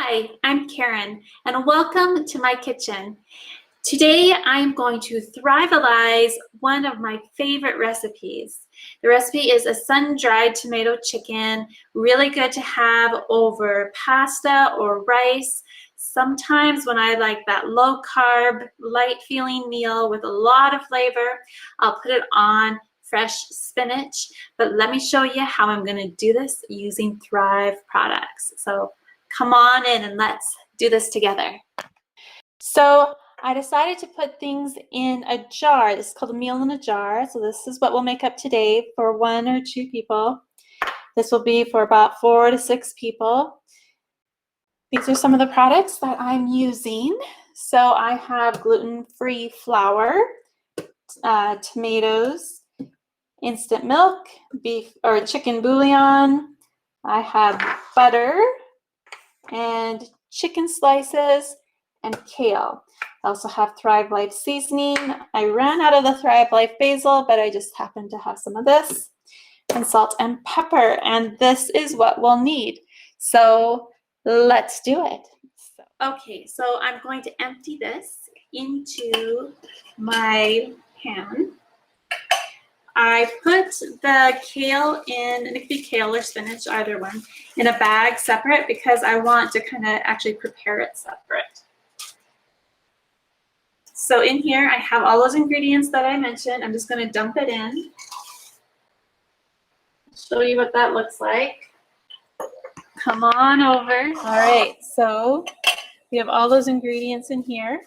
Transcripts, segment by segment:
Hi, I'm Karen, and welcome to my kitchen. Today, I'm going to thrive-alize one of my favorite recipes. The recipe is a sun-dried tomato chicken, really good to have over pasta or rice. Sometimes when I like that low-carb, light-feeling meal with a lot of flavor, I'll put it on fresh spinach. But let me show you how I'm going to do this using Thrive products. So come on in and let's do this together. So I decided to put things in a jar. This is called a meal in a jar. So this is what we'll make up today for 1 or 2 people. This will be for about 4 to 6 people. These are some of the products that I'm using. So I have gluten-free flour, tomatoes, instant milk, beef or chicken bouillon. I have butter and chicken slices and kale. I also have Thrive Life seasoning. I ran out of the Thrive Life basil, but I just happen to have some of this, and salt and pepper, and this is what we'll need. So let's do it. Okay, so I'm going to empty this into my pan. I put the kale in, and it could be kale or spinach, either one, in a bag separate because I want to kind of actually prepare it separate. So in here, I have all those ingredients that I mentioned. I'm just going to dump it in. Show you what that looks like. Come on over. All right, so we have all those ingredients in here.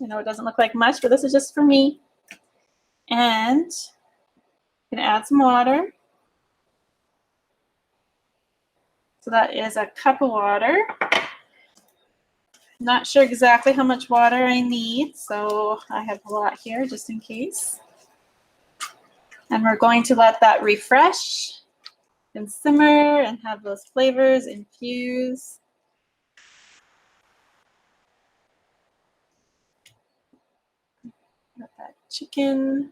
I know it doesn't look like much, but this is just for me. And I'm going to add some water. So that is a cup of water. Not sure exactly how much water I need, so I have a lot here just in case. And we're going to let that refresh and simmer and have those flavors infuse. Got that chicken.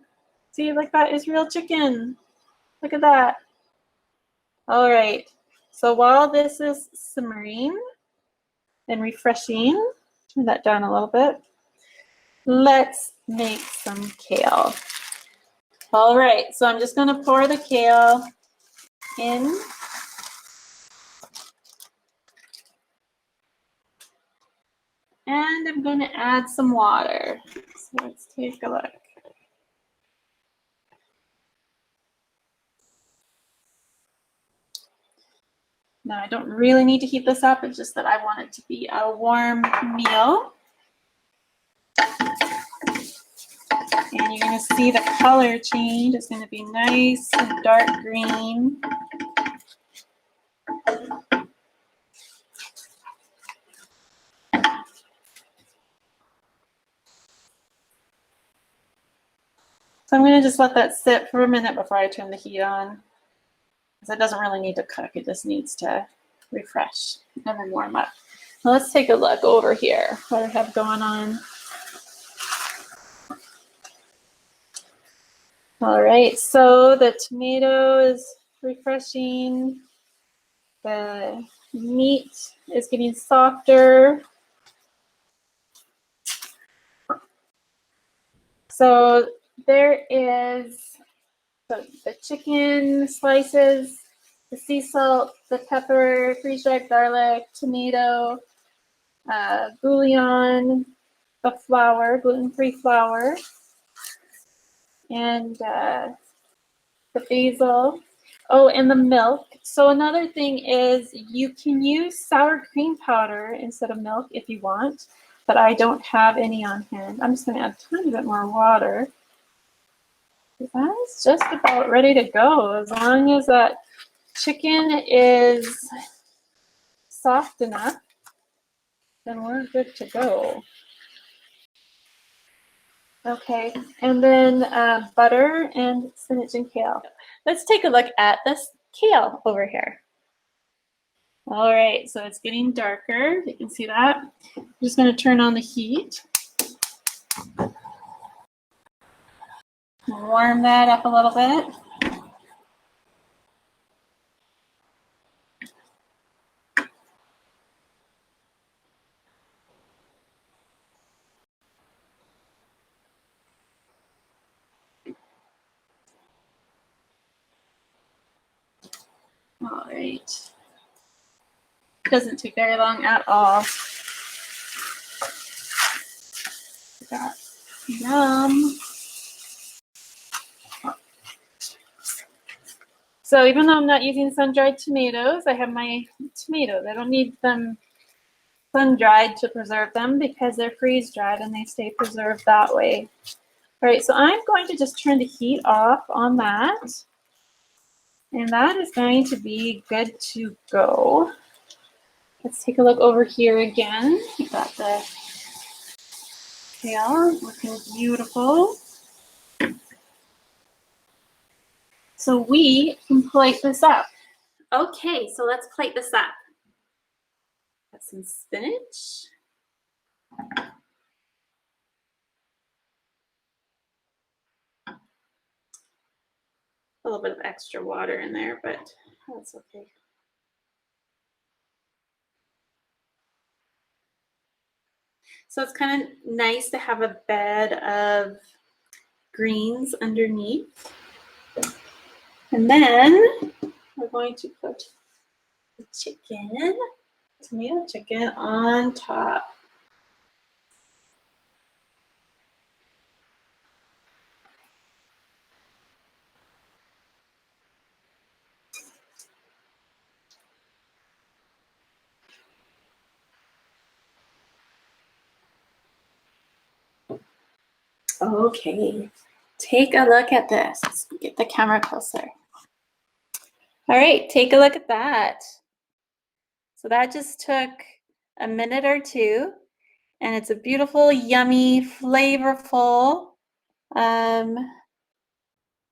See, like that is real chicken. Look at that. All right, so while this is simmering and refreshing, turn that down a little bit. Let's make some kale. All right, so I'm just going to pour the kale in. And I'm going to add some water. So let's take a look. Now I don't really need to heat this up, it's just that I want it to be a warm meal. And you're going to see the color change. It's going to be nice and dark green. So I'm going to just let that sit for a minute before I turn the heat on. Because it doesn't really need to cook, it just needs to refresh and then warm up. Now let's take a look over here. What do I have going on? All right, so the tomato is refreshing. The meat is getting softer. So there is the chicken slices, the sea salt, the pepper, freeze-dried garlic, tomato, bouillon, the flour, gluten-free flour, and the basil. Oh, and the milk. So another thing is you can use sour cream powder instead of milk if you want, but I don't have any on hand. I'm just going to add a tiny bit more water. That's just about ready to go. As long as that chicken is soft enough, then we're good to go. Okay, and then butter and spinach and kale. Let's take a look at this kale over here. All right, so it's getting darker. You can see that. I'm just going to turn on the heat. Warm that up a little bit. All right. Doesn't take very long at all. Yum. So even though I'm not using sun-dried tomatoes, I have my tomatoes. I don't need them sun-dried to preserve them because they're freeze-dried and they stay preserved that way. All right, so I'm going to just turn the heat off on that. And that is going to be good to go. Let's take a look over here again. We got the kale looking beautiful. So we can plate this up. Okay, so let's plate this up. Got some spinach. A little bit of extra water in there, but that's okay. So it's kind of nice to have a bed of greens underneath. And then we're going to put the chicken, tomato chicken on top. Okay, take a look at this. Let's get the camera closer. All right, take a look at that. So that just took a minute or two, and it's a beautiful, yummy, flavorful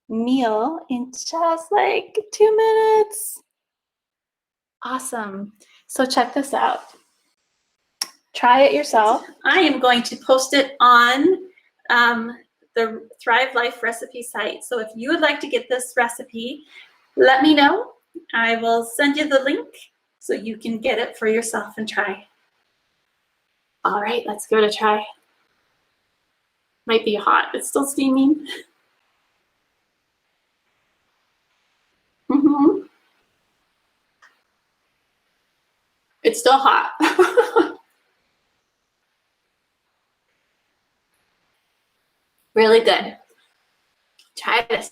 meal in just like 2 minutes. Awesome. So check this out. Try it yourself. I am going to post it on the Thrive Life recipe site. So if you would like to get this recipe, let me know. I will send you the link so you can get it for yourself and try. All right, let's give it a try. Might be hot. It's still steaming. It's still hot. Really good. Try this.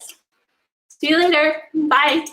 See you later. Bye.